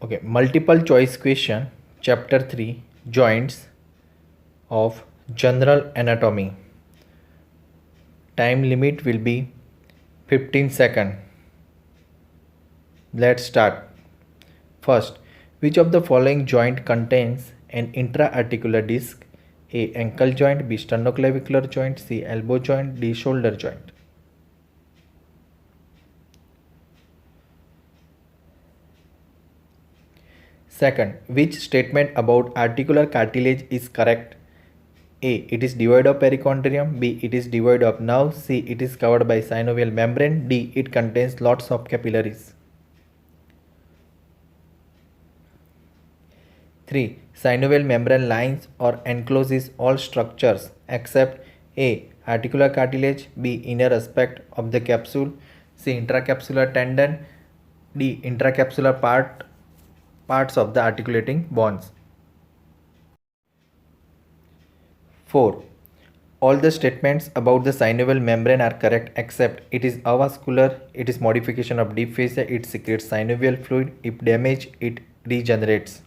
Okay, multiple choice question, chapter 3, joints of general anatomy. Time limit will be 15 seconds. Let's start. First, which of the following joint contains an intra-articular disc? A. Ankle joint, B. Sternoclavicular joint, C. Elbow joint, D. Shoulder joint. Second, which statement about articular cartilage is correct? A. It is devoid of perichondrium. B. It is devoid of nerve. C. It is covered by synovial membrane. D. It contains lots of capillaries. 3. Synovial membrane lines or encloses all structures except A. Articular cartilage. B. Inner aspect of the capsule. C. Intracapsular tendon. D. Intracapsular parts of the articulating bones. 4. All the statements about the synovial membrane are correct except it is avascular, it is modification of deep fascia, it secretes synovial fluid, if damaged, it regenerates.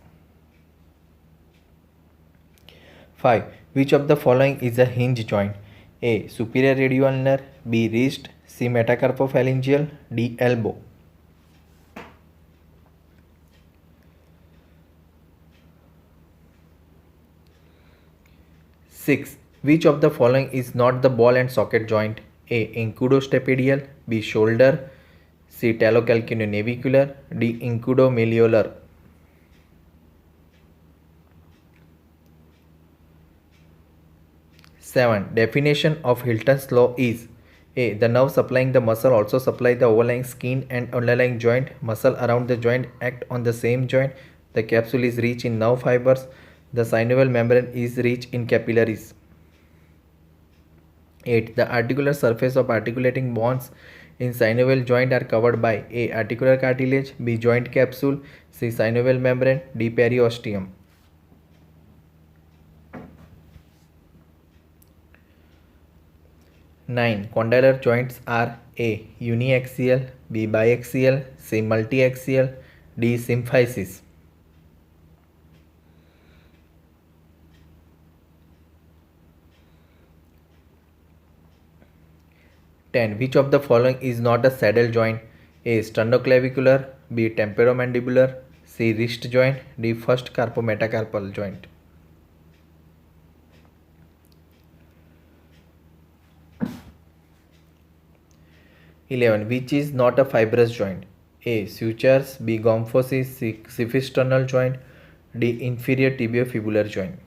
5. Which of the following is a hinge joint? A. Superior radioulnar, B. Wrist, C. Metacarpophalangeal, D. Elbow. 6. Which of the following is not the ball and socket joint? A. Incudostapedial, B. Shoulder, C. Talocalcaneonavicular, D. Incudomalleolar. 7. Definition of Hilton's law is: A. The nerve supplying the muscle also supply the overlying skin and underlying joint. Muscle around the joint act on the same joint. The capsule is rich in nerve fibers. The synovial membrane is rich in capillaries. 8. The articular surface of articulating bones in synovial joint are covered by A. Articular cartilage, B. Joint capsule, C. Synovial membrane, D. periosteum. 9. Condylar joints are A. Uniaxial, B. Biaxial, C. Multiaxial, D. symphysis. 10. Which of the following is not a saddle joint? A. Sternoclavicular, B. Temporomandibular, C. Wrist joint, D. First carpometacarpal joint. 11. Which is not a fibrous joint? A. Sutures, B. Gomphosis, C. Ciphisternal joint, D. Inferior tibiofibular joint.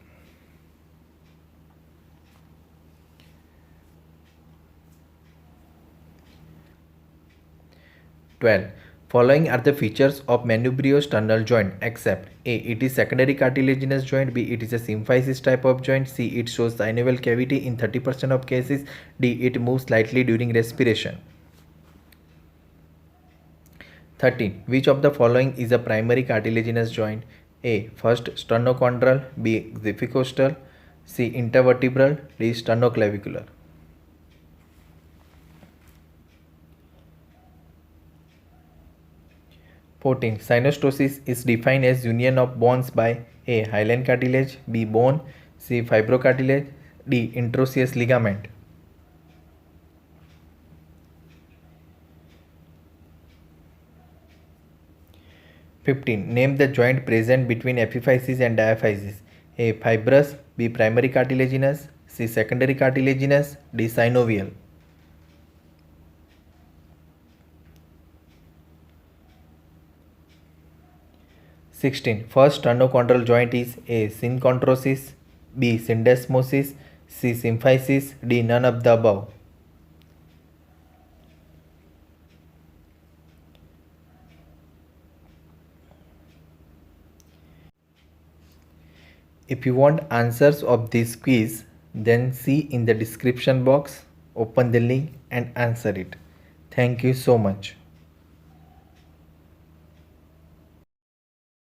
12. Following are the features of manubriosternal joint except A. It is secondary cartilaginous joint, B. It is a symphysis type of joint, C. It shows synovial cavity in 30% of cases, D. It moves slightly during respiration. 13. Which of the following is a primary cartilaginous joint? A. First sternochondral, B. xiphicostal, C. intervertebral, D. sternoclavicular. 14. Synostosis is defined as union of bones by A. hyaline cartilage, B. bone, C. fibrocartilage, D. interosseous ligament. 15. Name the joint present between epiphysis and diaphysis. A. Fibrous, B. Primary cartilaginous, C. Secondary cartilaginous, D. synovial. 16. First sternochondral joint is A. synchondrosis, B. syndesmosis, C. symphysis, D. none of the above. If you want answers of this quiz, then see in the description box, open the link and answer it. Thank you so much.